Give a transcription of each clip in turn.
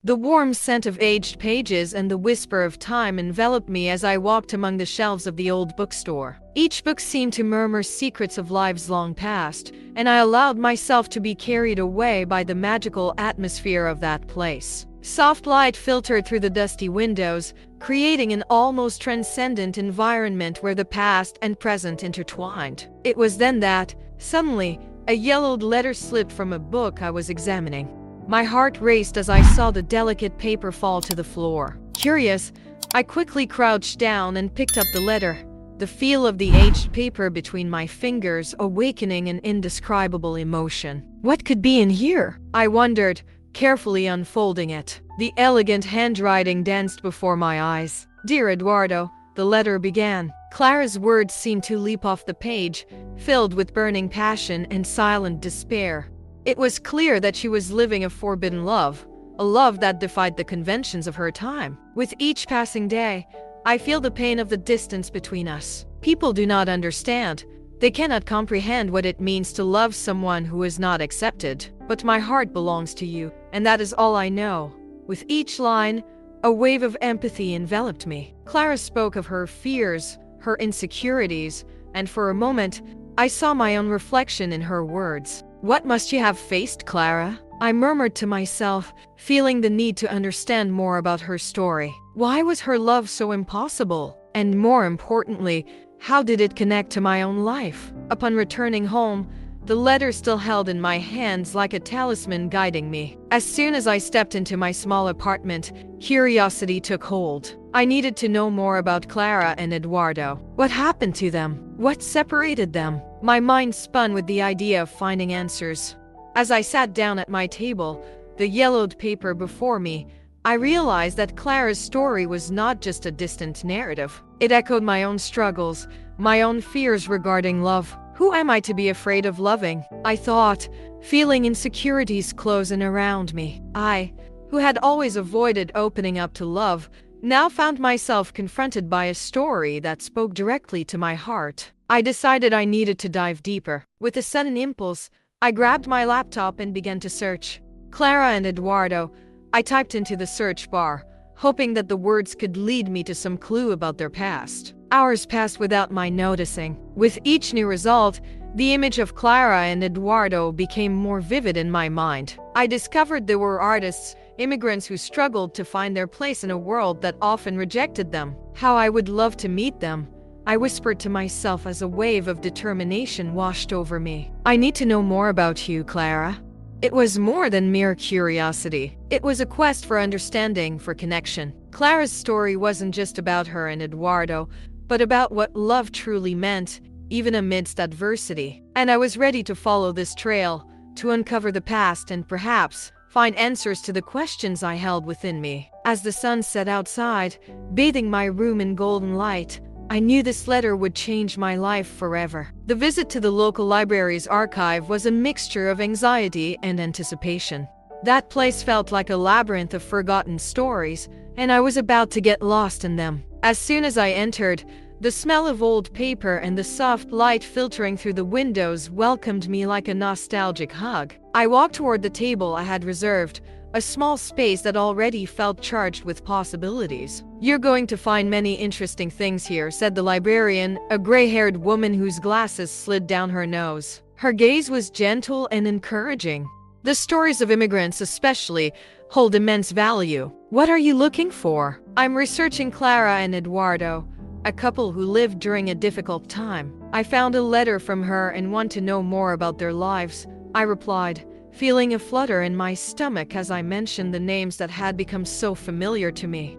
The warm scent of aged pages and the whisper of time enveloped me as I walked among the shelves of the old bookstore. Each book seemed to murmur secrets of lives long past, and I allowed myself to be carried away by the magical atmosphere of that place. Soft light filtered through the dusty windows, creating an almost transcendent environment where the past and present intertwined. It was then that, suddenly, a yellowed letter slipped from a book I was examining. My heart raced as I saw the delicate paper fall to the floor. Curious, I quickly crouched down and picked up the letter, the feel of the aged paper between my fingers awakening an indescribable emotion. What could be in here? I wondered, carefully unfolding it. The elegant handwriting danced before my eyes. "Dear Eduardo," the letter began. Clara's words seemed to leap off the page, filled with burning passion and silent despair. It was clear that she was living a forbidden love, a love that defied the conventions of her time. With each passing day, I feel the pain of the distance between us. People do not understand. They cannot comprehend what it means to love someone who is not accepted. But my heart belongs to you, and that is all I know. With each line, a wave of empathy enveloped me. Clara spoke of her fears, her insecurities, and for a moment, I saw my own reflection in her words. What must you have faced, Clara? I murmured to myself, feeling the need to understand more about her story. Why was her love so impossible? And more importantly, how did it connect to my own life? Upon returning home, the letter still held in my hands like a talisman guiding me. As soon as I stepped into my small apartment, curiosity took hold. I needed to know more about Clara and Eduardo. What happened to them? What separated them? My mind spun with the idea of finding answers. As I sat down at my table, the yellowed paper before me, I realized that Clara's story was not just a distant narrative. It echoed my own struggles, my own fears regarding love. Who am I to be afraid of loving? I thought, feeling insecurities close in around me. I, who had always avoided opening up to love, now found myself confronted by a story that spoke directly to my heart. I decided I needed to dive deeper. With a sudden impulse, I grabbed my laptop and began to search. Clara and Eduardo, I typed into the search bar, hoping that the words could lead me to some clue about their past. Hours passed without my noticing. With each new result, the image of Clara and Eduardo became more vivid in my mind. I discovered they were artists, immigrants who struggled to find their place in a world that often rejected them. How I would love to meet them, I whispered to myself as a wave of determination washed over me. I need to know more about you, Clara. It was more than mere curiosity. It was a quest for understanding, for connection. Clara's story wasn't just about her and Eduardo, but about what love truly meant, even amidst adversity. And I was ready to follow this trail, to uncover the past and perhaps find answers to the questions I held within me. As the sun set outside, bathing my room in golden light, I knew this letter would change my life forever. The visit to the local library's archive was a mixture of anxiety and anticipation. That place felt like a labyrinth of forgotten stories, and I was about to get lost in them. As soon as I entered, the smell of old paper and the soft light filtering through the windows welcomed me like a nostalgic hug. I walked toward the table I had reserved, a small space that already felt charged with possibilities. "You're going to find many interesting things here," said the librarian, a gray-haired woman whose glasses slid down her nose. Her gaze was gentle and encouraging. "The stories of immigrants especially hold immense value. What are you looking for?" "I'm researching Clara and Eduardo, a couple who lived during a difficult time. I found a letter from her and want to know more about their lives," I replied, feeling a flutter in my stomach as I mentioned the names that had become so familiar to me.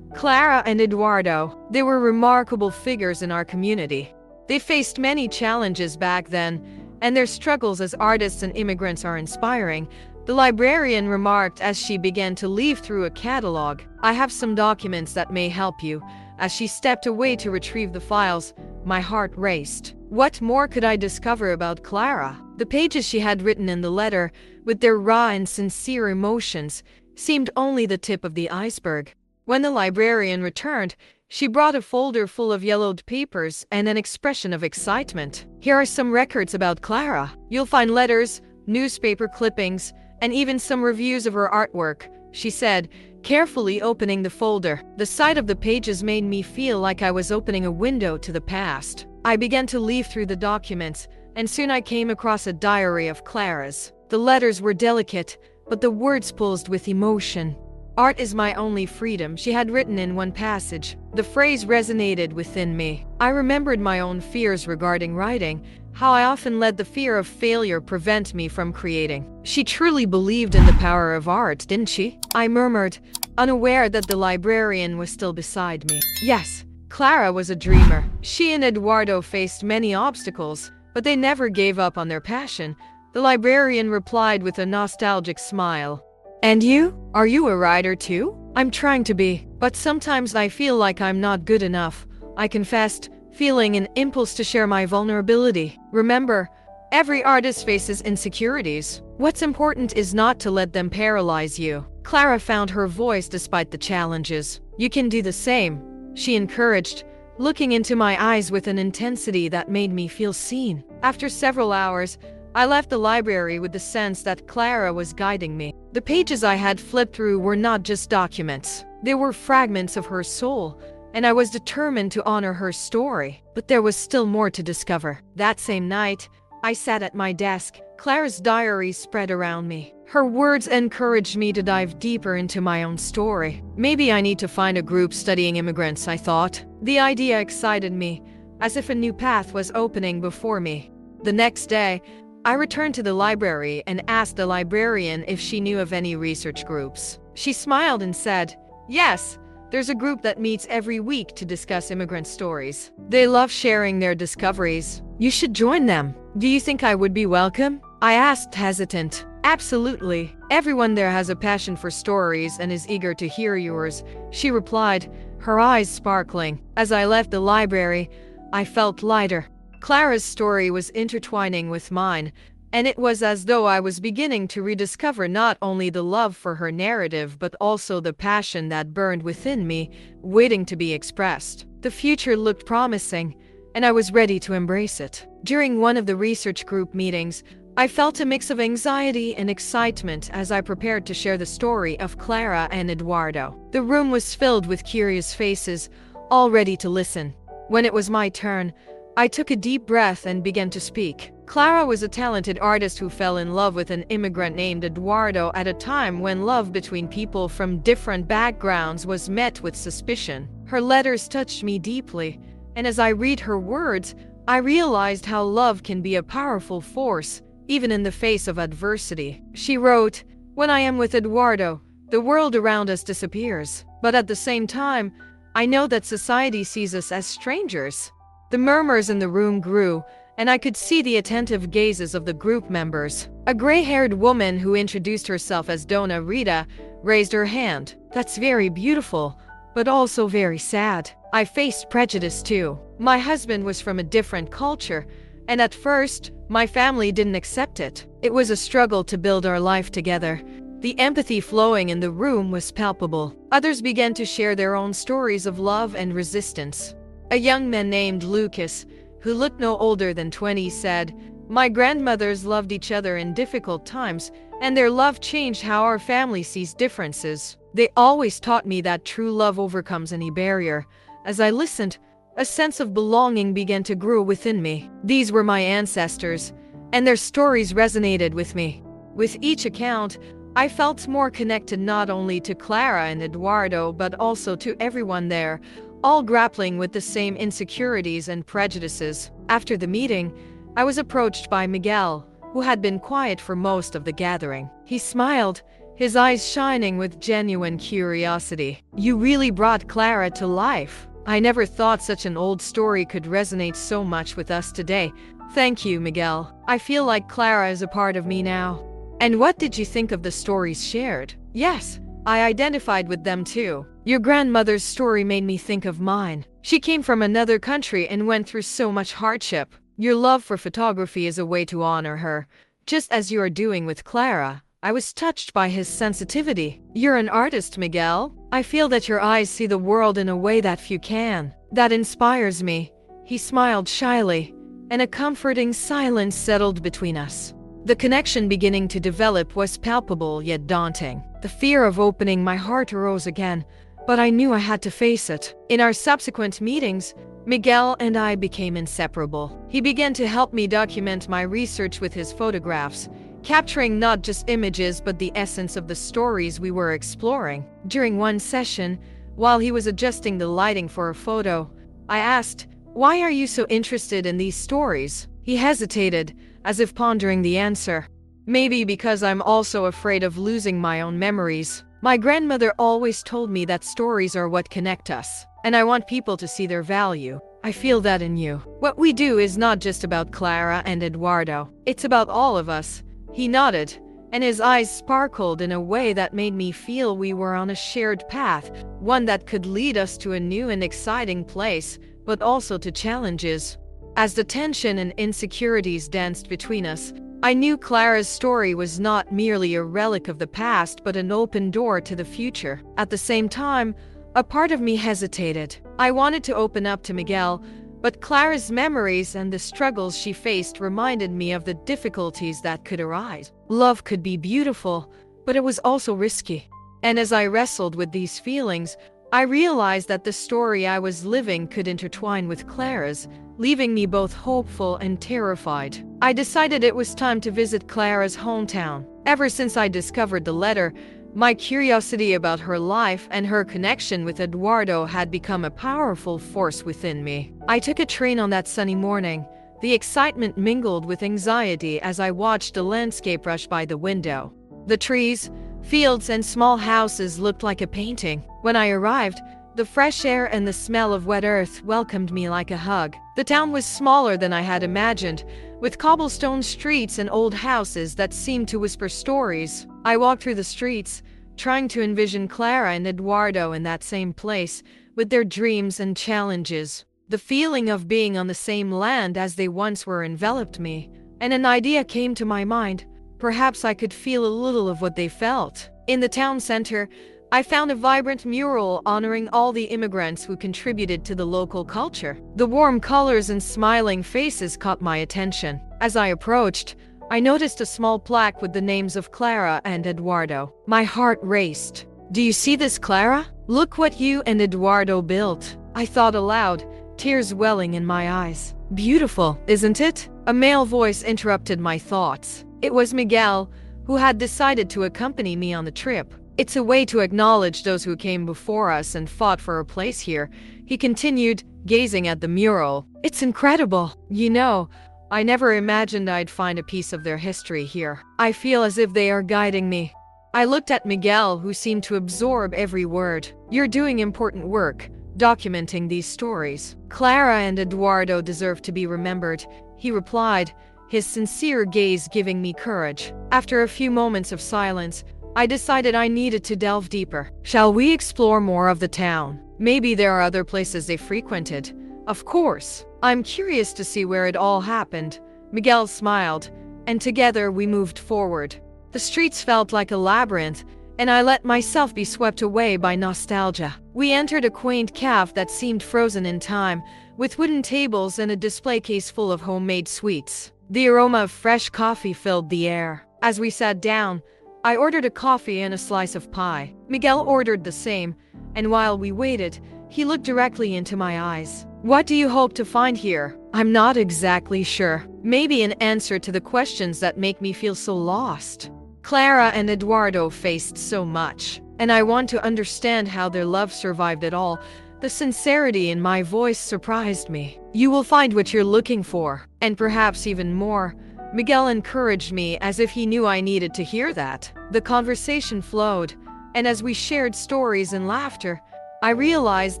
Clara and Eduardo. They were remarkable figures in our community. They faced many challenges back then, and their struggles as artists and immigrants are inspiring, the librarian remarked as she began to leaf through a catalog. "I have some documents that may help you." As she stepped away to retrieve the files, my heart raced. What more could I discover about Clara? The pages she had written in the letter, with their raw and sincere emotions, seemed only the tip of the iceberg. When the librarian returned, she brought a folder full of yellowed papers and an expression of excitement. "Here are some records about Clara. You'll find letters, newspaper clippings, and even some reviews of her artwork," she said, carefully opening the folder. The sight of the pages made me feel like I was opening a window to the past. I began to leaf through the documents, and soon I came across a diary of Clara's. The letters were delicate, but the words pulsed with emotion. "Art is my only freedom," she had written in one passage. The phrase resonated within me. I remembered my own fears regarding writing, how I often let the fear of failure prevent me from creating. She truly believed in the power of art, didn't she? I murmured, unaware that the librarian was still beside me. Yes, Clara was a dreamer. She and Eduardo faced many obstacles, but they never gave up on their passion. The librarian replied with a nostalgic smile. "And you? Are you a writer too?" "I'm trying to be, but sometimes I feel like I'm not good enough," I confessed, feeling an impulse to share my vulnerability. Remember, every artist faces insecurities. What's important is not to let them paralyze you. Clara found her voice despite the challenges. "You can do the same," she encouraged, looking into my eyes with an intensity that made me feel seen. After several hours, I left the library with the sense that Clara was guiding me. The pages I had flipped through were not just documents. They were fragments of her soul, and I was determined to honor her story. But there was still more to discover. That same night, I sat at my desk. Clara's diary spread around me. Her words encouraged me to dive deeper into my own story. Maybe I need to find a group studying immigrants, I thought. The idea excited me, as if a new path was opening before me. The next day, I returned to the library and asked the librarian if she knew of any research groups. She smiled and said, "Yes, there's a group that meets every week to discuss immigrant stories. They love sharing their discoveries. You should join them." "Do you think I would be welcome?" I asked, hesitant. "Absolutely. Everyone there has a passion for stories and is eager to hear yours," she replied, her eyes sparkling. As I left the library, I felt lighter. Clara's story was intertwining with mine, and it was as though I was beginning to rediscover not only the love for her narrative but also the passion that burned within me, waiting to be expressed. The future looked promising, and I was ready to embrace it. During one of the research group meetings, I felt a mix of anxiety and excitement as I prepared to share the story of Clara and Eduardo. The room was filled with curious faces, all ready to listen. When it was my turn, I took a deep breath and began to speak. Clara was a talented artist who fell in love with an immigrant named Eduardo at a time when love between people from different backgrounds was met with suspicion. Her letters touched me deeply, and as I read her words, I realized how love can be a powerful force, even in the face of adversity. She wrote, "When I am with Eduardo, the world around us disappears. But at the same time, I know that society sees us as strangers." The murmurs in the room grew, and I could see the attentive gazes of the group members. A gray-haired woman who introduced herself as Donna Rita raised her hand. "That's very beautiful, but also very sad. I faced prejudice too. My husband was from a different culture, and at first, my family didn't accept it. It was a struggle to build our life together." The empathy flowing in the room was palpable. Others began to share their own stories of love and resistance. A young man named Lucas, who looked no older than 20, said, "My grandmothers loved each other in difficult times, and their love changed how our family sees differences. They always taught me that true love overcomes any barrier." As I listened, a sense of belonging began to grow within me. These were my ancestors, and their stories resonated with me. With each account, I felt more connected not only to Clara and Eduardo but also to everyone there, all grappling with the same insecurities and prejudices. After the meeting, I was approached by Miguel, who had been quiet for most of the gathering. He smiled, his eyes shining with genuine curiosity. "You really brought Clara to life. I never thought such an old story could resonate so much with us today." "Thank you, Miguel. I feel like Clara is a part of me now." "And what did you think of the stories shared?" "Yes, I identified with them too. Your grandmother's story made me think of mine. She came from another country and went through so much hardship. Your love for photography is a way to honor her, just as you are doing with Clara." I was touched by his sensitivity. "You're an artist, Miguel. I feel that your eyes see the world in a way that few can. That inspires me." He smiled shyly, and a comforting silence settled between us. The connection beginning to develop was palpable yet daunting. The fear of opening my heart arose again, but I knew I had to face it. In our subsequent meetings, Miguel and I became inseparable. He began to help me document my research with his photographs, capturing not just images but the essence of the stories we were exploring. During one session, while he was adjusting the lighting for a photo, I asked, "Why are you so interested in these stories?" He hesitated, as if pondering the answer. "Maybe because I'm also afraid of losing my own memories. My grandmother always told me that stories are what connect us, and I want people to see their value. I feel that in you. What we do is not just about Clara and Eduardo. It's about all of us." He nodded, and his eyes sparkled in a way that made me feel we were on a shared path, one that could lead us to a new and exciting place, but also to challenges. As the tension and insecurities danced between us, I knew Clara's story was not merely a relic of the past but an open door to the future. At the same time, a part of me hesitated. I wanted to open up to Miguel, but Clara's memories and the struggles she faced reminded me of the difficulties that could arise. Love could be beautiful, but it was also risky. And as I wrestled with these feelings, I realized that the story I was living could intertwine with Clara's, leaving me both hopeful and terrified. I decided it was time to visit Clara's hometown. Ever since I discovered the letter, my curiosity about her life and her connection with Eduardo had become a powerful force within me. I took a train on that sunny morning. The excitement mingled with anxiety as I watched the landscape rush by the window. The trees, fields, and small houses looked like a painting. When I arrived, the fresh air and the smell of wet earth welcomed me like a hug. The town was smaller than I had imagined, with cobblestone streets and old houses that seemed to whisper stories. I walked through the streets, trying to envision Clara and Eduardo in that same place, with their dreams and challenges. The feeling of being on the same land as they once were enveloped me, and an idea came to my mind. Perhaps I could feel a little of what they felt. In the town center, I found a vibrant mural honoring all the immigrants who contributed to the local culture. The warm colors and smiling faces caught my attention. As I approached, I noticed a small plaque with the names of Clara and Eduardo. My heart raced. "Do you see this, Clara? Look what you and Eduardo built." I thought aloud, tears welling in my eyes. "Beautiful, isn't it?" A male voice interrupted my thoughts. It was Miguel, who had decided to accompany me on the trip. "It's a way to acknowledge those who came before us and fought for a place here," he continued, gazing at the mural. "It's incredible. You know, I never imagined I'd find a piece of their history here. I feel as if they are guiding me." I looked at Miguel, who seemed to absorb every word. "You're doing important work, documenting these stories. Clara and Eduardo deserve to be remembered," he replied, his sincere gaze giving me courage. After a few moments of silence, I decided I needed to delve deeper. "Shall we explore more of the town? Maybe there are other places they frequented." "Of course. I'm curious to see where it all happened." Miguel smiled, and together we moved forward. The streets felt like a labyrinth, and I let myself be swept away by nostalgia. We entered a quaint cafe that seemed frozen in time, with wooden tables and a display case full of homemade sweets. The aroma of fresh coffee filled the air. As we sat down, I ordered a coffee and a slice of pie. Miguel ordered the same, and while we waited, he looked directly into my eyes. "What do you hope to find here?" "I'm not exactly sure. Maybe an answer to the questions that make me feel so lost. Clara and Eduardo faced so much, and I want to understand how their love survived it all." The sincerity in my voice surprised me. "You will find what you're looking for, and perhaps even more." Miguel encouraged me as if he knew I needed to hear that. The conversation flowed, and as we shared stories and laughter, I realized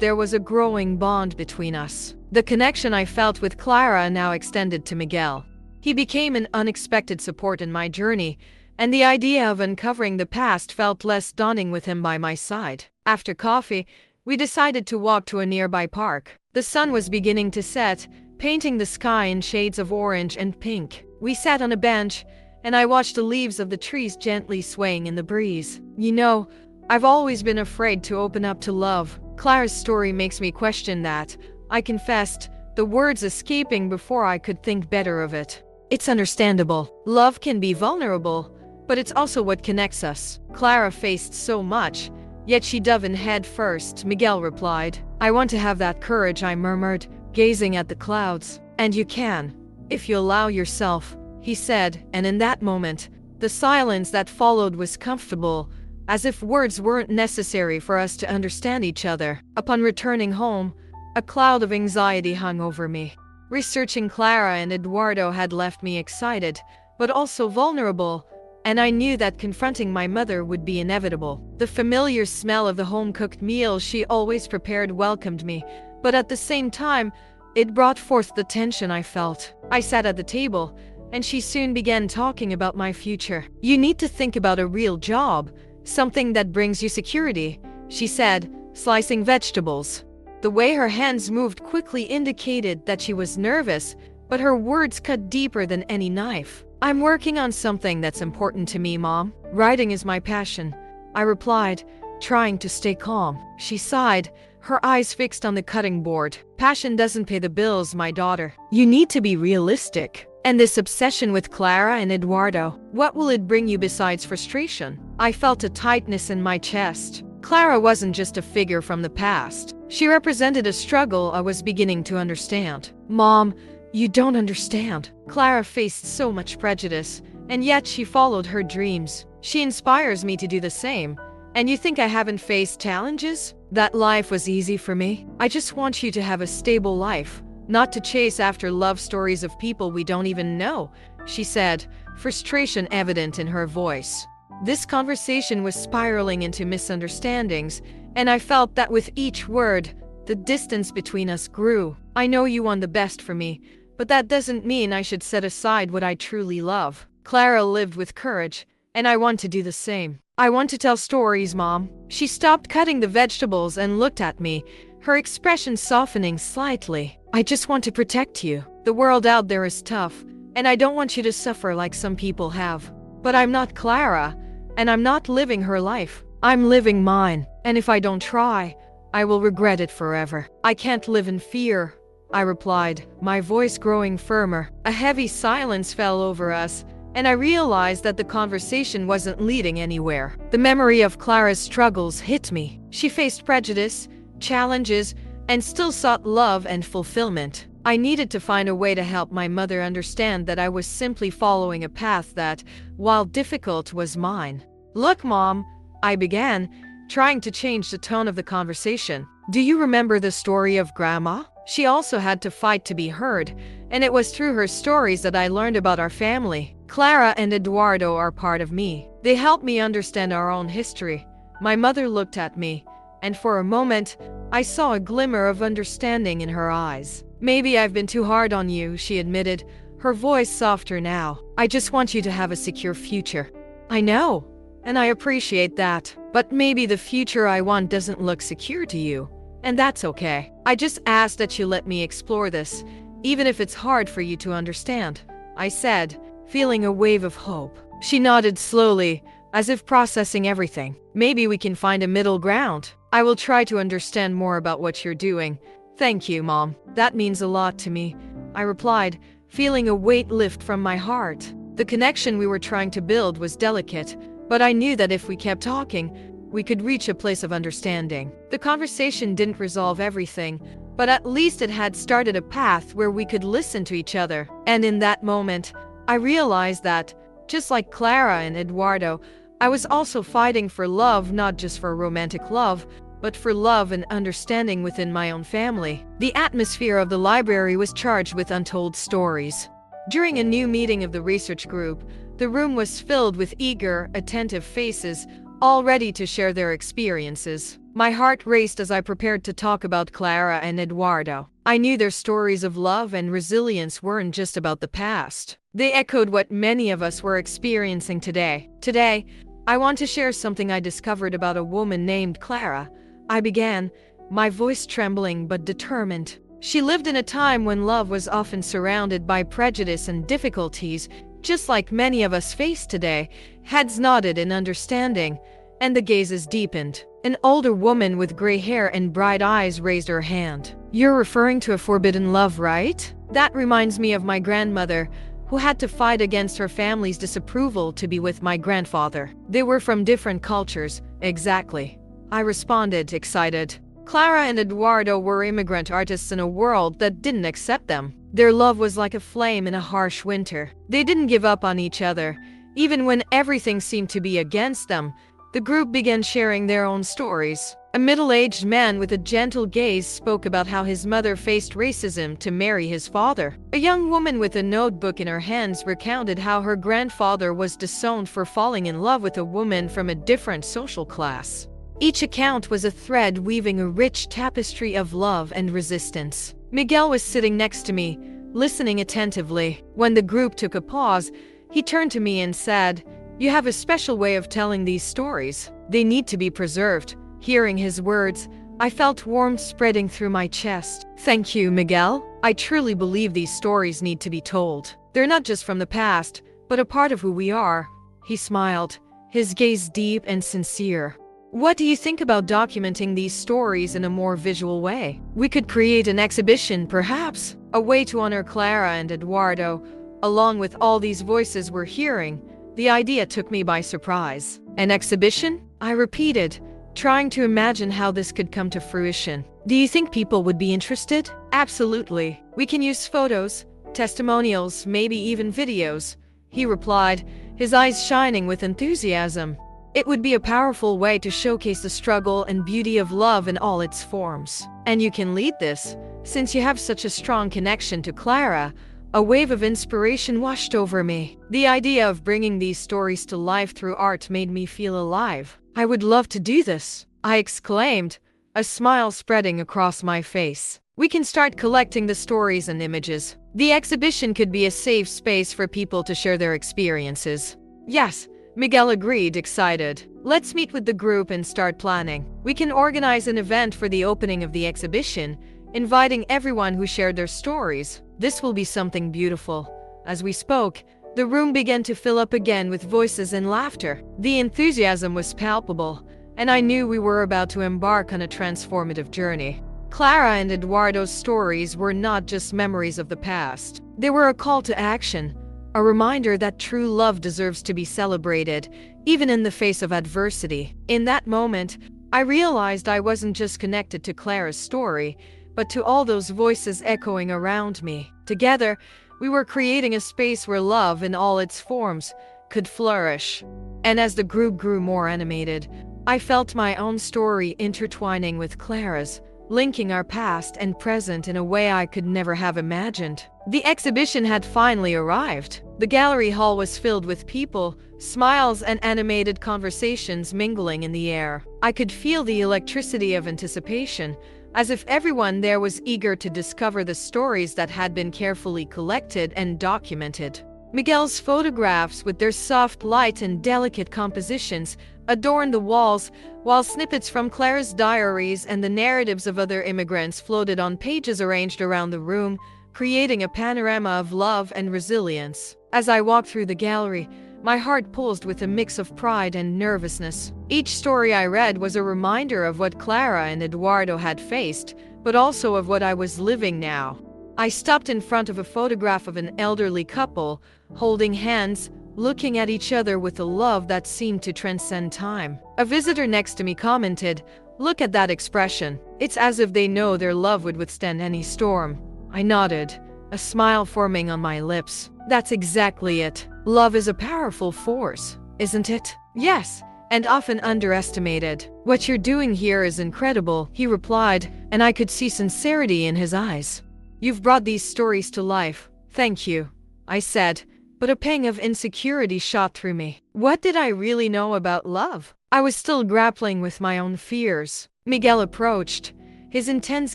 there was a growing bond between us. The connection I felt with Clara now extended to Miguel. He became an unexpected support in my journey, and the idea of uncovering the past felt less daunting with him by my side. After coffee, we decided to walk to a nearby park. The sun was beginning to set, painting the sky in shades of orange and pink. We sat on a bench, and I watched the leaves of the trees gently swaying in the breeze. "You know, I've always been afraid to open up to love. Clara's story makes me question that," I confessed, the words escaping before I could think better of it. "It's understandable. Love can be vulnerable, but it's also what connects us. Clara faced so much, yet she dove in head first, Miguel replied. I want to have that courage, I murmured, gazing at the clouds. And you can, if you allow yourself, he said, and in that moment, the silence that followed was comfortable, as if words weren't necessary for us to understand each other. Upon returning home, a cloud of anxiety hung over me. Researching Clara and Eduardo had left me excited, but also vulnerable, and I knew that confronting my mother would be inevitable. The familiar smell of the home-cooked meal she always prepared welcomed me, but at the same time, it brought forth the tension I felt. I sat at the table, and she soon began talking about my future. You need to think about a real job, something that brings you security, she said, slicing vegetables. The way her hands moved quickly indicated that she was nervous, but her words cut deeper than any knife. I'm working on something that's important to me, Mom. Writing is my passion, I replied, trying to stay calm. She sighed, her eyes fixed on the cutting board. Passion doesn't pay the bills, my daughter. You need to be realistic. And this obsession with Clara and Eduardo, what will it bring you besides frustration? I felt a tightness in my chest. Clara wasn't just a figure from the past. She represented a struggle I was beginning to understand. Mom, you don't understand. Clara faced so much prejudice, and yet she followed her dreams. She inspires me to do the same. And you think I haven't faced challenges? That life was easy for me. I just want you to have a stable life, not to chase after love stories of people we don't even know, she said, frustration evident in her voice. This conversation was spiraling into misunderstandings, and I felt that with each word, the distance between us grew. I know you want the best for me, but that doesn't mean I should set aside what I truly love. Clara lived with courage, and I want to do the same. I want to tell stories, Mom. She stopped cutting the vegetables and looked at me, her expression softening slightly. I just want to protect you. The world out there is tough, and I don't want you to suffer like some people have. But I'm not Clara, and I'm not living her life. I'm living mine, and if I don't try, I will regret it forever. I can't live in fear, I replied, my voice growing firmer. A heavy silence fell over us, and I realized that the conversation wasn't leading anywhere. The memory of Clara's struggles hit me. She faced prejudice, challenges, and still sought love and fulfillment. I needed to find a way to help my mother understand that I was simply following a path that, while difficult, was mine. Look, Mom, I began, trying to change the tone of the conversation. Do you remember the story of Grandma? She also had to fight to be heard, and it was through her stories that I learned about our family. Clara and Eduardo are part of me. They help me understand our own history. My mother looked at me, and for a moment, I saw a glimmer of understanding in her eyes. Maybe I've been too hard on you, she admitted, her voice softer now. I just want you to have a secure future. I know, and I appreciate that. But maybe the future I want doesn't look secure to you, and that's okay. I just ask that you let me explore this, even if it's hard for you to understand, I said, feeling a wave of hope. She nodded slowly, as if processing everything. Maybe we can find a middle ground. I will try to understand more about what you're doing. Thank you, Mom. That means a lot to me, I replied, feeling a weight lift from my heart. The connection we were trying to build was delicate, but I knew that if we kept talking, we could reach a place of understanding. The conversation didn't resolve everything, but at least it had started a path where we could listen to each other. And in that moment, I realized that, just like Clara and Eduardo, I was also fighting for love, not just for romantic love, but for love and understanding within my own family. The atmosphere of the library was charged with untold stories. During a new meeting of the research group, the room was filled with eager, attentive faces, all ready to share their experiences. My heart raced as I prepared to talk about Clara and Eduardo. I knew their stories of love and resilience weren't just about the past. They echoed what many of us were experiencing today. Today, I want to share something I discovered about a woman named Clara. I began, my voice trembling but determined. She lived in a time when love was often surrounded by prejudice and difficulties, just like many of us face today. Heads nodded in understanding, and the gazes deepened. An older woman with gray hair and bright eyes raised her hand. You're referring to a forbidden love, right? That reminds me of my grandmother. who had to fight against her family's disapproval to be with my grandfather. They were from different cultures, exactly. I responded, excited. Clara and Eduardo were immigrant artists in a world that didn't accept them. Their love was like a flame in a harsh winter. They didn't give up on each other, even when everything seemed to be against them. The group began sharing their own stories. A middle-aged man with a gentle gaze spoke about how his mother faced racism to marry his father. A young woman with a notebook in her hands recounted how her grandfather was disowned for falling in love with a woman from a different social class. Each account was a thread weaving a rich tapestry of love and resistance. Miguel was sitting next to me, listening attentively. When the group took a pause, he turned to me and said, "You have a special way of telling these stories. They need to be preserved." Hearing his words, I felt warmth spreading through my chest. "Thank you, Miguel. I truly believe these stories need to be told. They're not just from the past, but a part of who we are." He smiled, his gaze deep and sincere. "What do you think about documenting these stories in a more visual way? We could create an exhibition, perhaps, a way to honor Clara and Eduardo, along with all these voices we're hearing." The idea took me by surprise. "An exhibition?" I repeated, trying to imagine how this could come to fruition. "Do you think people would be interested?" "Absolutely. We can use photos, testimonials, maybe even videos," he replied, his eyes shining with enthusiasm. "It would be a powerful way to showcase the struggle and beauty of love in all its forms. And you can lead this, since you have such a strong connection to Clara." A wave of inspiration washed over me. The idea of bringing these stories to life through art made me feel alive. "I would love to do this," I exclaimed, a smile spreading across my face. "We can start collecting the stories and images. The exhibition could be a safe space for people to share their experiences." "Yes," Miguel agreed, excited. "Let's meet with the group and start planning. We can organize an event for the opening of the exhibition, inviting everyone who shared their stories. This will be something beautiful." As we spoke, the room began to fill up again with voices and laughter. The enthusiasm was palpable, and I knew we were about to embark on a transformative journey. Clara and Eduardo's stories were not just memories of the past. They were a call to action, a reminder that true love deserves to be celebrated, even in the face of adversity. In that moment, I realized I wasn't just connected to Clara's story, but to all those voices echoing around me. Together, we were creating a space where love in all its forms could flourish. And as the group grew more animated, I felt my own story intertwining with Clara's, linking our past and present in a way I could never have imagined. The exhibition had finally arrived. The gallery hall was filled with people, smiles and animated conversations mingling in the air. I could feel the electricity of anticipation, as if everyone there was eager to discover the stories that had been carefully collected and documented. Miguel's photographs, with their soft light and delicate compositions, adorned the walls, while snippets from Clara's diaries and the narratives of other immigrants floated on pages arranged around the room, creating a panorama of love and resilience. As I walked through the gallery, my heart pulsed with a mix of pride and nervousness. Each story I read was a reminder of what Clara and Eduardo had faced, but also of what I was living now. I stopped in front of a photograph of an elderly couple, holding hands, looking at each other with a love that seemed to transcend time. A visitor next to me commented, "Look at that expression. It's as if they know their love would withstand any storm." I nodded, a smile forming on my lips. "That's exactly it. Love is a powerful force, isn't it?" "Yes, and often underestimated." "What you're doing here is incredible," he replied, and I could see sincerity in his eyes. "You've brought these stories to life. Thank you," I said, but a pang of insecurity shot through me. What did I really know about love? I was still grappling with my own fears. Miguel approached, his intense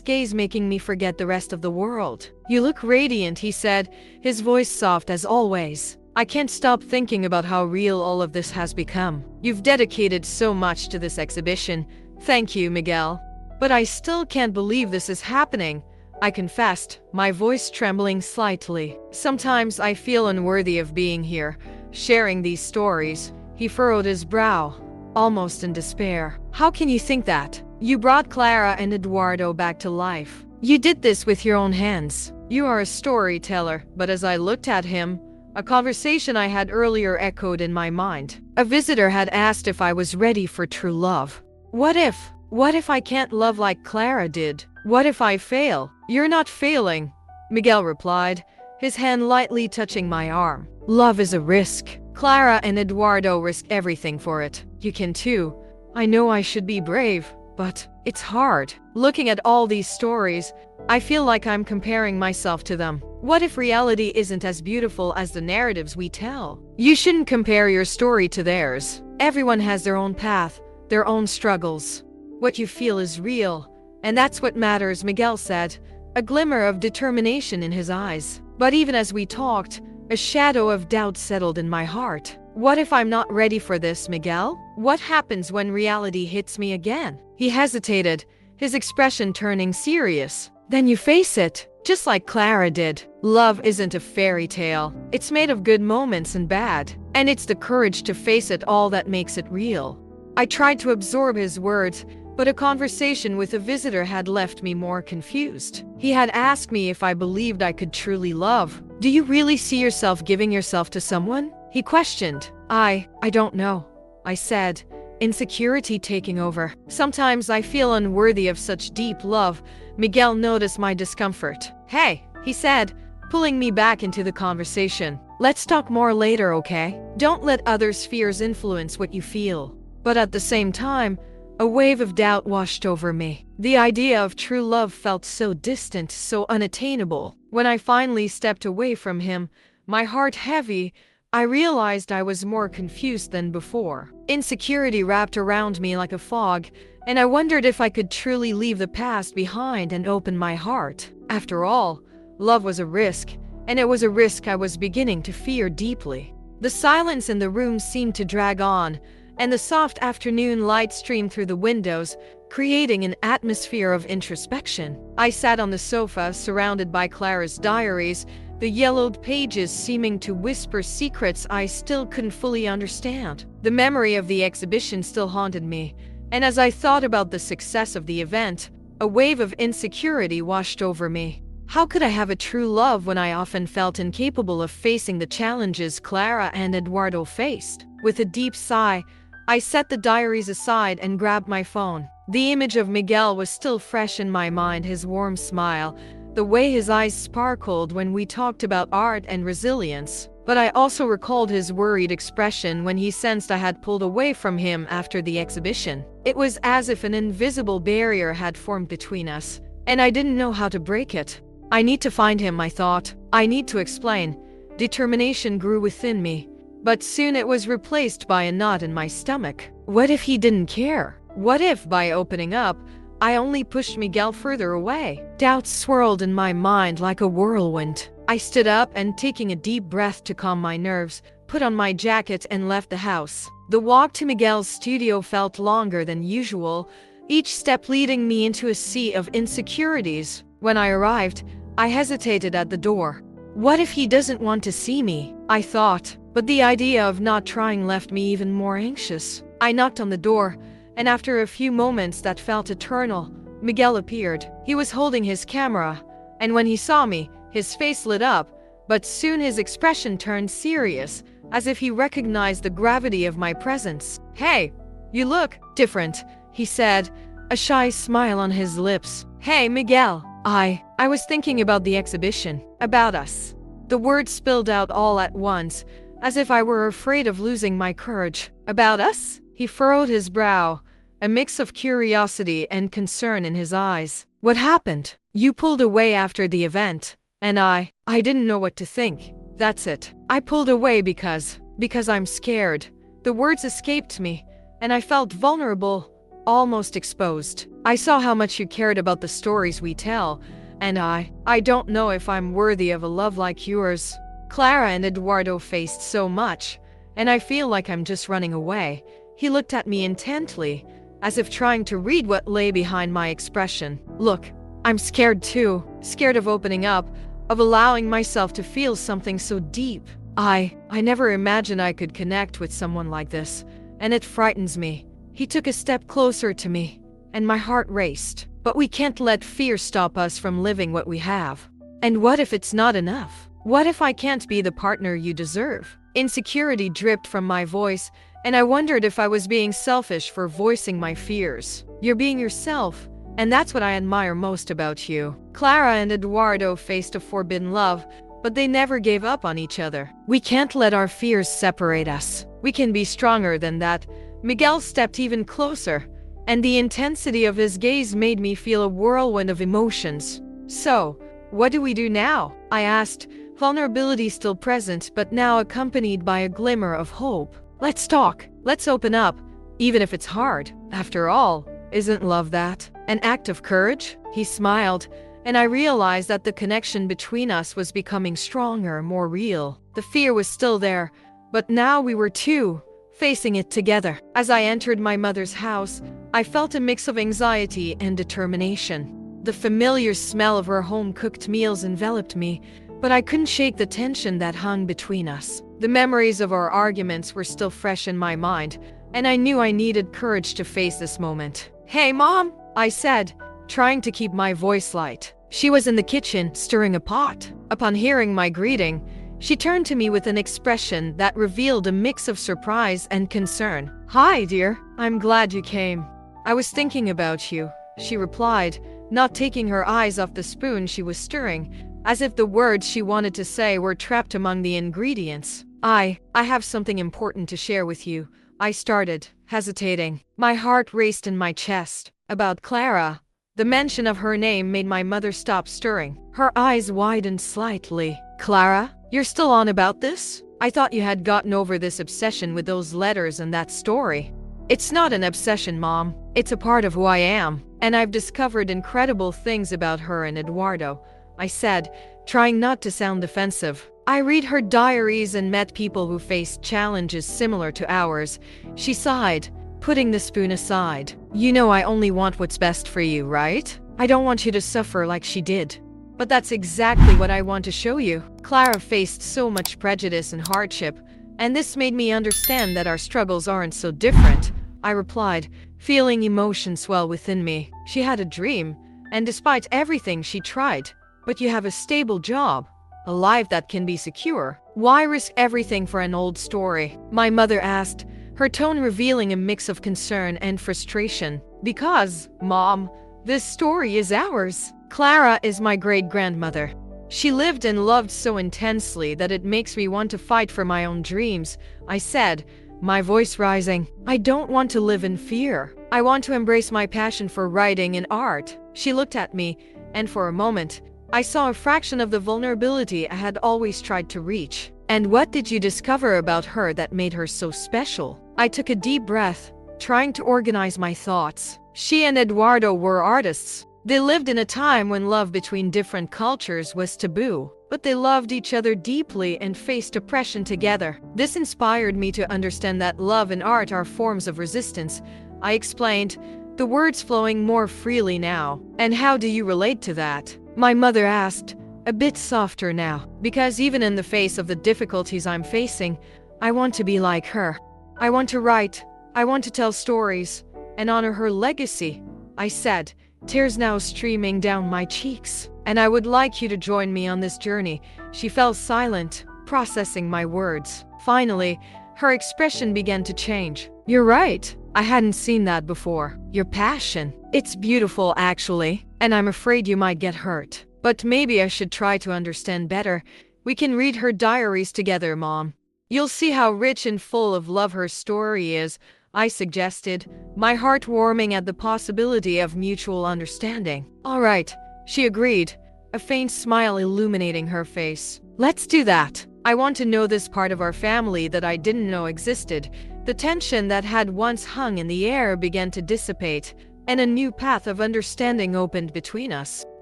gaze making me forget the rest of the world. "You look radiant," he said, his voice soft as always. "I can't stop thinking about how real all of this has become. You've dedicated so much to this exhibition. Thank you, Miguel. But I still can't believe this is happening," I confessed, my voice trembling slightly. "Sometimes I feel unworthy of being here, sharing these stories." He furrowed his brow, almost in despair. "How can you think that? You brought Clara and Eduardo back to life. You did this with your own hands. You are a storyteller." But as I looked at him, A conversation I had earlier echoed in my mind. A visitor had asked if I was ready for true love. What if? What if I can't love like Clara did? What if I fail? You're not failing, Miguel replied, his hand lightly touching my arm. Love is a risk. Clara and Eduardo risk everything for it. You can too. I know I should be brave, but it's hard. Looking at all these stories, I feel like I'm comparing myself to them. What if reality isn't as beautiful as the narratives we tell? You shouldn't compare your story to theirs. Everyone has their own path, their own struggles. What you feel is real, and that's what matters, Miguel said, a glimmer of determination in his eyes. But even as we talked, a shadow of doubt settled in my heart. What if I'm not ready for this, Miguel? What happens when reality hits me again? He hesitated, his expression turning serious. Then you face it, just like Clara did. Love isn't a fairy tale. It's made of good moments and bad, and it's the courage to face it all that makes it real. I tried to absorb his words, but a conversation with a visitor had left me more confused. He had asked me if I believed I could truly love. Do you really see yourself giving yourself to someone? He questioned. I don't know, I said, insecurity taking over. Sometimes I feel unworthy of such deep love. Miguel noticed my discomfort. Hey, he said, pulling me back into the conversation. Let's talk more later, okay? Don't let others' fears influence what you feel. But at the same time, a wave of doubt washed over me. The idea of true love felt so distant, so unattainable. When I finally stepped away from him, my heart heavy, I realized I was more confused than before. Insecurity wrapped around me like a fog, and I wondered if I could truly leave the past behind and open my heart. After all, love was a risk, and it was a risk I was beginning to fear deeply. The silence in the room seemed to drag on, and the soft afternoon light streamed through the windows, creating an atmosphere of introspection. I sat on the sofa, surrounded by Clara's diaries, the yellowed pages seeming to whisper secrets I still couldn't fully understand. The memory of the exhibition still haunted me, and as I thought about the success of the event, a wave of insecurity washed over me. How could I have a true love when I often felt incapable of facing the challenges Clara and Eduardo faced? With a deep sigh, I set the diaries aside and grabbed my phone. The image of Miguel was still fresh in my mind, his warm smile, the way his eyes sparkled when we talked about art and resilience. But I also recalled his worried expression when he sensed I had pulled away from him after the exhibition. It was as if an invisible barrier had formed between us, and I didn't know how to break it. I need to find him, I thought. I need to explain. Determination grew within me, but soon it was replaced by a knot in my stomach. What if he didn't care? What if, by opening up, I only pushed Miguel further away? Doubts swirled in my mind like a whirlwind. I stood up and, taking a deep breath to calm my nerves, put on my jacket and left the house. The walk to Miguel's studio felt longer than usual, each step leading me into a sea of insecurities. When I arrived, I hesitated at the door. What if he doesn't want to see me? I thought, but the idea of not trying left me even more anxious. I knocked on the door, and after a few moments that felt eternal, Miguel appeared. He was holding his camera, and when he saw me, his face lit up, but soon his expression turned serious, as if he recognized the gravity of my presence. Hey, you look different, he said, a shy smile on his lips. Hey, Miguel. I was thinking about the exhibition, about us. The words spilled out all at once, as if I were afraid of losing my courage. About us? He furrowed his brow, a mix of curiosity and concern in his eyes. What happened? You pulled away after the event, and I didn't know what to think. That's it. I pulled away because I'm scared. The words escaped me, and I felt vulnerable, almost exposed. I saw how much you cared about the stories we tell, and I don't know if I'm worthy of a love like yours. Clara and Eduardo faced so much, and I feel like I'm just running away. He looked at me intently, as if trying to read what lay behind my expression. Look, I'm scared too, scared of opening up, of allowing myself to feel something so deep. I never imagined I could connect with someone like this, and it frightens me. He took a step closer to me, and my heart raced. But we can't let fear stop us from living what we have. And what if it's not enough? What if I can't be the partner you deserve? Insecurity dripped from my voice, and I wondered if I was being selfish for voicing my fears. You're being yourself, and that's what I admire most about you. Clara and Eduardo faced a forbidden love, but they never gave up on each other. We can't let our fears separate us. We can be stronger than that. Miguel stepped even closer, and the intensity of his gaze made me feel a whirlwind of emotions. So, what do we do now? I asked, vulnerability still present, but now accompanied by a glimmer of hope. Let's talk. Let's open up, even if it's hard. After all, isn't love that? An act of courage? He smiled, and I realized that the connection between us was becoming stronger, more real. The fear was still there, but now we were two, facing it together. As I entered my mother's house, I felt a mix of anxiety and determination. The familiar smell of her home-cooked meals enveloped me, but I couldn't shake the tension that hung between us. The memories of our arguments were still fresh in my mind, and I knew I needed courage to face this moment. "Hey, Mom," I said, trying to keep my voice light. She was in the kitchen, stirring a pot. Upon hearing my greeting, she turned to me with an expression that revealed a mix of surprise and concern. "Hi, dear. I'm glad you came. I was thinking about you," she replied, not taking her eyes off the spoon she was stirring, as if the words she wanted to say were trapped among the ingredients. I have something important to share with you," I started, hesitating. My heart raced in my chest. About Clara. The mention of her name made my mother stop stirring. Her eyes widened slightly. "Clara? You're still on about this? I thought you had gotten over this obsession with those letters and that story." "It's not an obsession, Mom. It's a part of who I am, and I've discovered incredible things about her and Eduardo," I said, trying not to sound defensive. "I read her diaries and met people who faced challenges similar to ours." She sighed, putting the spoon aside. "You know I only want what's best for you, right? I don't want you to suffer like she did. But that's exactly what I want to show you." Clara faced so much prejudice and hardship, and this made me understand that our struggles aren't so different, I replied, feeling emotion swell within me. "She had a dream, and despite everything she tried. But you have a stable job, a life that can be secure. Why risk everything for an old story?" my mother asked, her tone revealing a mix of concern and frustration. "Because, Mom, this story is ours. Clara is my great-grandmother. She lived and loved so intensely that it makes me want to fight for my own dreams," I said, my voice rising. "I don't want to live in fear. I want to embrace my passion for writing and art." She looked at me, and for a moment, I saw a fraction of the vulnerability I had always tried to reach. "And what did you discover about her that made her so special?" I took a deep breath, trying to organize my thoughts. She and Eduardo were artists. They lived in a time when love between different cultures was taboo, but they loved each other deeply and faced oppression together. This inspired me to understand that love and art are forms of resistance, I explained, the words flowing more freely now. "And how do you relate to that?" my mother asked, a bit softer now. "Because even in the face of the difficulties I'm facing, I want to be like her. I want to write, I want to tell stories, and honor her legacy," I said, tears now streaming down my cheeks. "And I would like you to join me on this journey." She fell silent, processing my words. Finally, her expression began to change. "You're right. I hadn't seen that before. Your passion. It's beautiful, actually, and I'm afraid you might get hurt. But maybe I should try to understand better. We can read her diaries together, Mom. You'll see how rich and full of love her story is," I suggested, my heart warming at the possibility of mutual understanding. "All right," she agreed, a faint smile illuminating her face. "Let's do that. I want to know this part of our family that I didn't know existed." The tension that had once hung in the air began to dissipate, and a new path of understanding opened between us.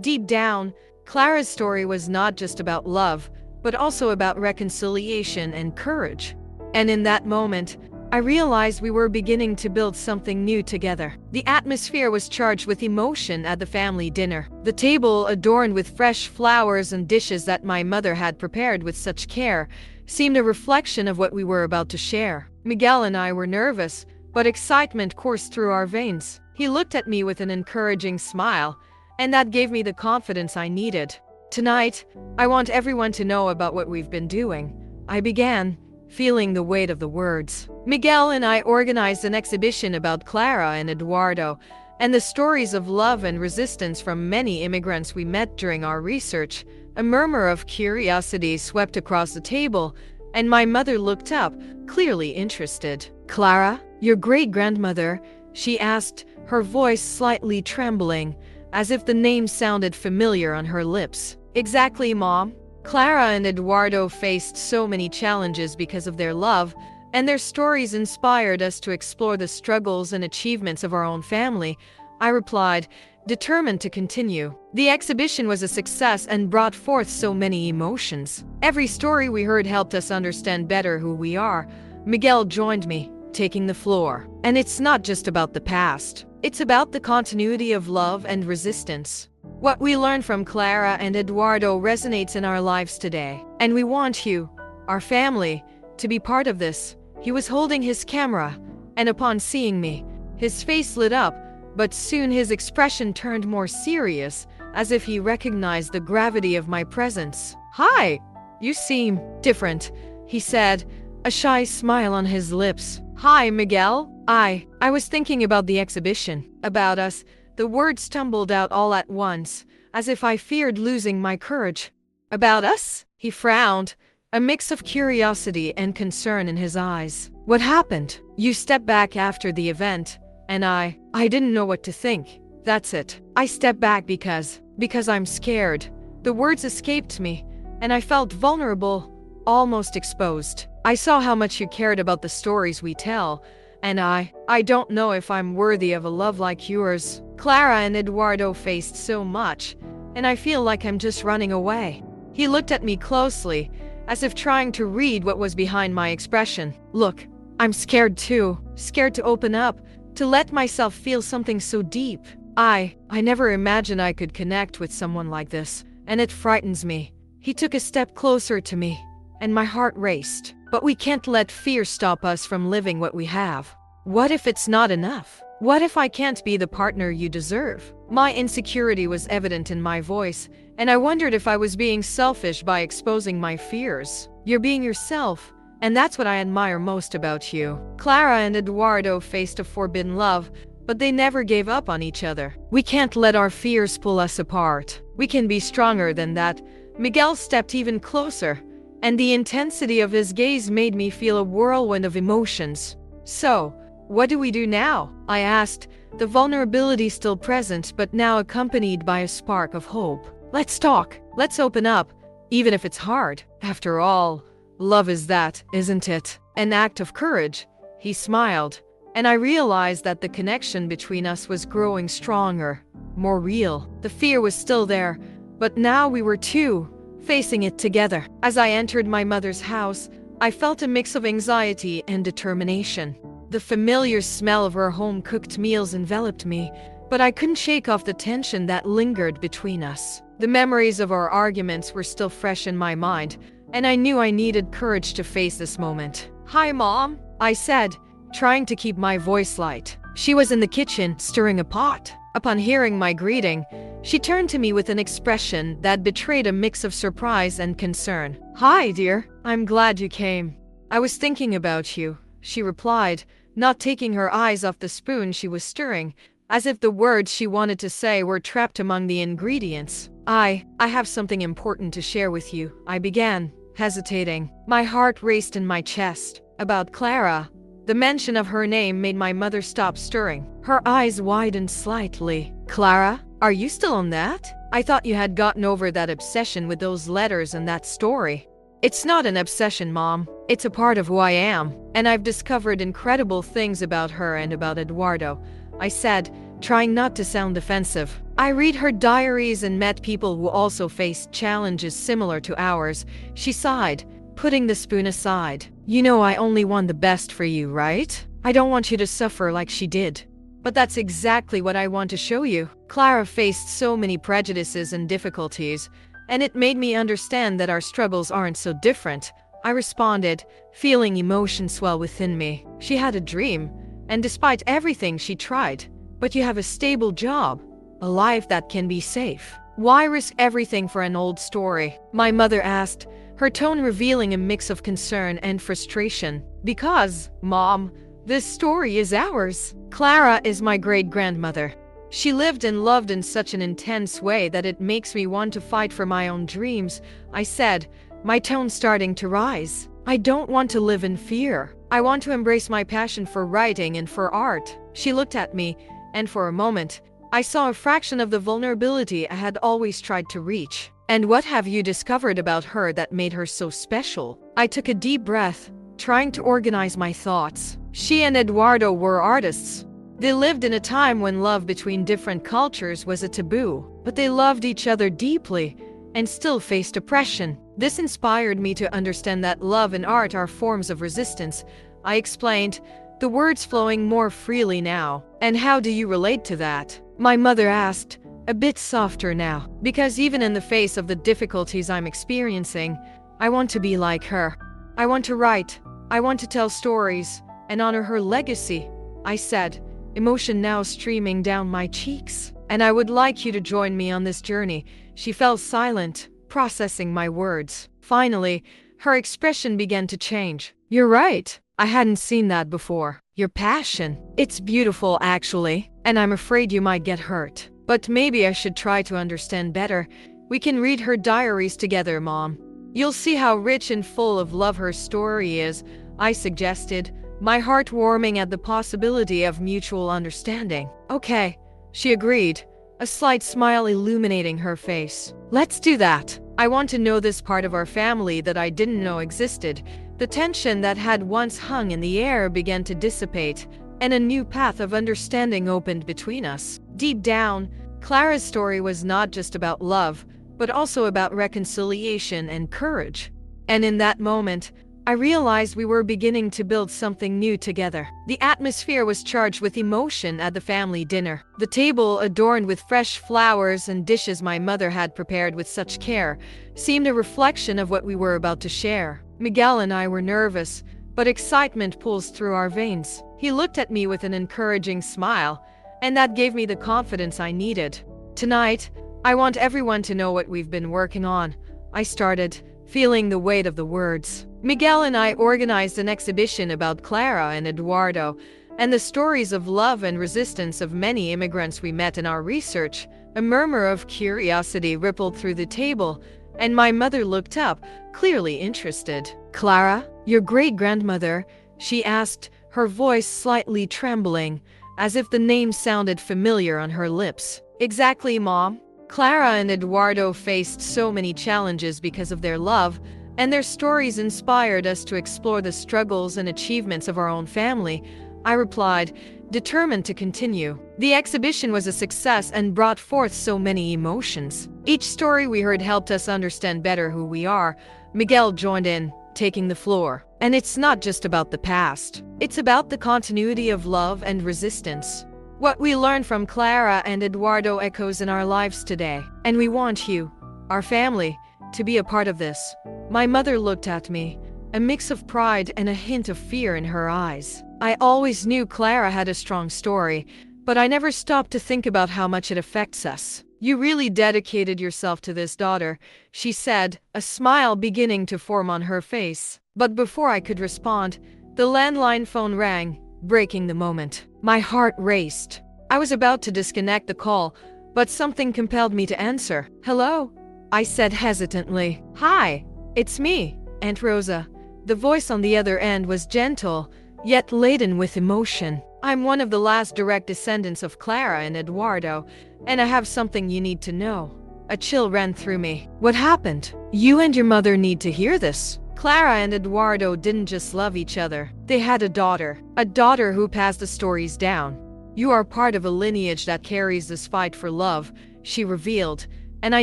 Deep down, Clara's story was not just about love, but also about reconciliation and courage. And in that moment, I realized we were beginning to build something new together. The atmosphere was charged with emotion at the family dinner. The table, adorned with fresh flowers and dishes that my mother had prepared with such care, seemed a reflection of what we were about to share. Miguel and I were nervous, but excitement coursed through our veins. He looked at me with an encouraging smile, and that gave me the confidence I needed. Tonight, I want everyone to know about what we've been doing. I began, feeling the weight of the words. Miguel and I organized an exhibition about Clara and Eduardo, and the stories of love and resistance from many immigrants we met during our research. A murmur of curiosity swept across the table, and my mother looked up, clearly interested. "Clara, your great-grandmother?" she asked, her voice slightly trembling, as if the name sounded familiar on her lips. "Exactly, Mom. Clara and Eduardo faced so many challenges because of their love, and their stories inspired us to explore the struggles and achievements of our own family," I replied, determined to continue. The exhibition was a success and brought forth so many emotions. Every story we heard helped us understand better who we are. Miguel joined me, taking the floor. "And it's not just about the past. It's about the continuity of love and resistance. What we learned from Clara and Eduardo resonates in our lives today. And we want you, our family, to be part of this." He was holding his camera, and upon seeing me, his face lit up, but soon his expression turned more serious, as if he recognized the gravity of my presence. "Hi, you seem different," he said, a shy smile on his lips. "Hi, Miguel. I was thinking about the exhibition, about us." The words tumbled out all at once, as if I feared losing my courage. "About us?" He frowned, a mix of curiosity and concern in his eyes. "What happened? You stepped back after the event, and I didn't know what to think. That's it. I stepped back because I'm scared." The words escaped me, and I felt vulnerable, almost exposed. "I saw how much you cared about the stories we tell, and I don't know if I'm worthy of a love like yours. Clara and Eduardo faced so much, and I feel like I'm just running away." He looked at me closely, as if trying to read what was behind my expression. "Look, I'm scared too. Scared to open up, to let myself feel something so deep. I never imagined I could connect with someone like this, and it frightens me." He took a step closer to me, and my heart raced. "But we can't let fear stop us from living what we have. What if it's not enough? What if I can't be the partner you deserve?" My insecurity was evident in my voice, and I wondered if I was being selfish by exposing my fears. "You're being yourself, and that's what I admire most about you." Clara and Eduardo faced a forbidden love, but they never gave up on each other. "We can't let our fears pull us apart. We can be stronger than that." Miguel stepped even closer, and the intensity of his gaze made me feel a whirlwind of emotions. "So, what do we do now?" I asked, the vulnerability still present but now accompanied by a spark of hope. "Let's talk. Let's open up, even if it's hard. After all, love is that, isn't it? An act of courage." He smiled, and I realized that the connection between us was growing stronger, more real. The fear was still there, but now we were two, facing it together. As I entered my mother's house, I felt a mix of anxiety and determination. The familiar smell of her home-cooked meals enveloped me, but I couldn't shake off the tension that lingered between us. The memories of our arguments were still fresh in my mind, and I knew I needed courage to face this moment. "Hi, Mom," I said, trying to keep my voice light. She was in the kitchen, stirring a pot. Upon hearing my greeting, she turned to me with an expression that betrayed a mix of surprise and concern. "Hi, dear. I'm glad you came. I was thinking about you," she replied, not taking her eyes off the spoon she was stirring, as if the words she wanted to say were trapped among the ingredients. I have something important to share with you," I began, hesitating. My heart raced in my chest. "About Clara." The mention of her name made my mother stop stirring. Her eyes widened slightly. "Clara? Are you still on that? I thought you had gotten over that obsession with those letters and that story." "It's not an obsession, Mom. It's a part of who I am, and I've discovered incredible things about her and about Eduardo," I said, trying not to sound defensive. "I read her diaries and met people who also faced challenges similar to ours." She sighed, putting the spoon aside. "You know I only want the best for you, right? I don't want you to suffer like she did. But that's exactly what I want to show you." Clara faced so many prejudices and difficulties, and it made me understand that our struggles aren't so different. I responded, feeling emotion swell within me. "She had a dream, and despite everything she tried. But you have a stable job, a life that can be safe. Why risk everything for an old story? My mother asked, her tone revealing a mix of concern and frustration. Because, Mom, this story is ours. Clara is my great-grandmother. She lived and loved in such an intense way that it makes me want to fight for my own dreams, I said, my tone starting to rise. I don't want to live in fear. I want to embrace my passion for writing and for art. She looked at me, and for a moment, I saw a fraction of the vulnerability I had always tried to reach. And what have you discovered about her that made her so special? I took a deep breath, trying to organize my thoughts. She and Eduardo were artists. They lived in a time when love between different cultures was a taboo, but they loved each other deeply and still faced oppression. This inspired me to understand that love and art are forms of resistance. I explained, the words flowing more freely now. And how do you relate to that? My mother asked, a bit softer now. Because even in the face of the difficulties I'm experiencing, I want to be like her. I want to write. I want to tell stories and honor her legacy, I said, emotion now streaming down my cheeks. And I would like you to join me on this journey. She fell silent, processing my words. Finally, her expression began to change. You're right. I hadn't seen that before. Your passion. It's beautiful, actually. And I'm afraid you might get hurt. But maybe I should try to understand better. We can read her diaries together, Mom. You'll see how rich and full of love her story is, I suggested, my heart warming at the possibility of mutual understanding. Okay, she agreed, a slight smile illuminating her face. Let's do that. I want to know this part of our family that I didn't know existed. The tension that had once hung in the air began to dissipate, and a new path of understanding opened between us. Deep down, Clara's story was not just about love, but also about reconciliation and courage. And in that moment, I realized we were beginning to build something new together. The atmosphere was charged with emotion at the family dinner. The table, adorned with fresh flowers and dishes my mother had prepared with such care, seemed a reflection of what we were about to share. Miguel and I were nervous, but excitement pulsed through our veins. He looked at me with an encouraging smile, and that gave me the confidence I needed. Tonight, I want everyone to know what we've been working on, I started, feeling the weight of the words. Miguel and I organized an exhibition about Clara and Eduardo, and the stories of love and resistance of many immigrants we met in our research. A murmur of curiosity rippled through the table, and my mother looked up, clearly interested. Clara, your great-grandmother? She asked, her voice slightly trembling, as if the name sounded familiar on her lips. Exactly, Mom. Clara and Eduardo faced so many challenges because of their love, and their stories inspired us to explore the struggles and achievements of our own family, I replied, determined to continue. The exhibition was a success and brought forth so many emotions. Each story we heard helped us understand better who we are. Miguel joined in, taking the floor. And it's not just about the past. It's about the continuity of love and resistance. What we learned from Clara and Eduardo echoes in our lives today. And we want you, our family, to be a part of this. My mother looked at me, a mix of pride and a hint of fear in her eyes. I always knew Clara had a strong story, but I never stopped to think about how much it affects us. You really dedicated yourself to this, daughter, she said, a smile beginning to form on her face. But before I could respond, the landline phone rang, breaking the moment. My heart raced. I was about to disconnect the call, but something compelled me to answer. Hello? I said hesitantly. Hi, it's me, Aunt Rosa. The voice on the other end was gentle, yet laden with emotion. I'm one of the last direct descendants of Clara and Eduardo, and I have something you need to know. A chill ran through me. What happened? You and your mother need to hear this. Clara and Eduardo didn't just love each other. They had a daughter who passed the stories down. You are part of a lineage that carries this fight for love, she revealed, and I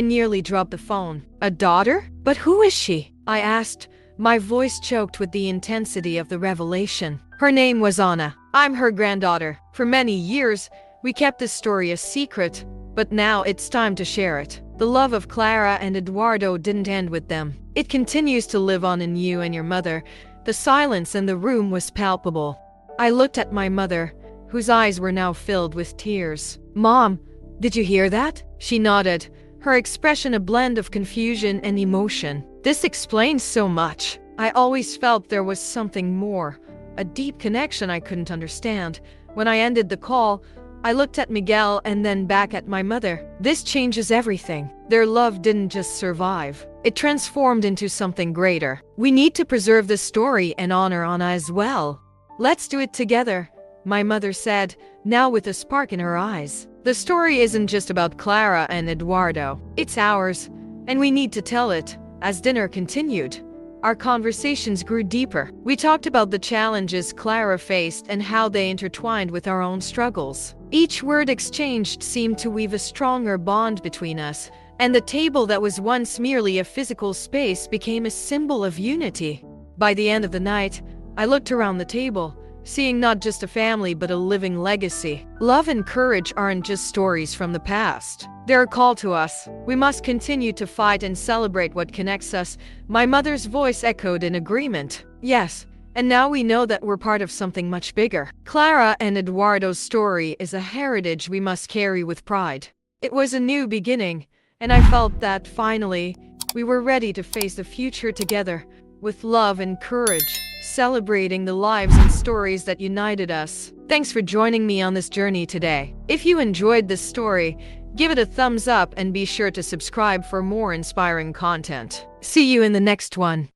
nearly dropped the phone. A daughter? But who is she? I asked, my voice choked with the intensity of the revelation. Her name was Anna. I'm her granddaughter. For many years, we kept this story a secret, but now it's time to share it. The love of Clara and Eduardo didn't end with them. It continues to live on in you and your mother. The silence in the room was palpable. I looked at my mother, whose eyes were now filled with tears. Mom, did you hear that? She nodded, her expression a blend of confusion and emotion. This explains so much. I always felt there was something more, a deep connection I couldn't understand. When I ended the call, I looked at Miguel and then back at my mother. This changes everything. Their love didn't just survive. It transformed into something greater. We need to preserve this story and honor Anna as well. Let's do it together, my mother said, now with a spark in her eyes. The story isn't just about Clara and Eduardo. It's ours, and we need to tell it. As dinner continued, our conversations grew deeper. We talked about the challenges Clara faced and how they intertwined with our own struggles. Each word exchanged seemed to weave a stronger bond between us, and the table that was once merely a physical space became a symbol of unity. By the end of the night, I looked around the table, seeing not just a family but a living legacy. Love and courage aren't just stories from the past. They're a call to us. We must continue to fight and celebrate what connects us. My mother's voice echoed in agreement. Yes, and now we know that we're part of something much bigger. Clara and Eduardo's story is a heritage we must carry with pride. It was a new beginning, and I felt that finally, we were ready to face the future together, with love and courage, celebrating the lives and stories that united us. Thanks for joining me on this journey today. If you enjoyed this story, give it a thumbs up and be sure to subscribe for more inspiring content. See you in the next one.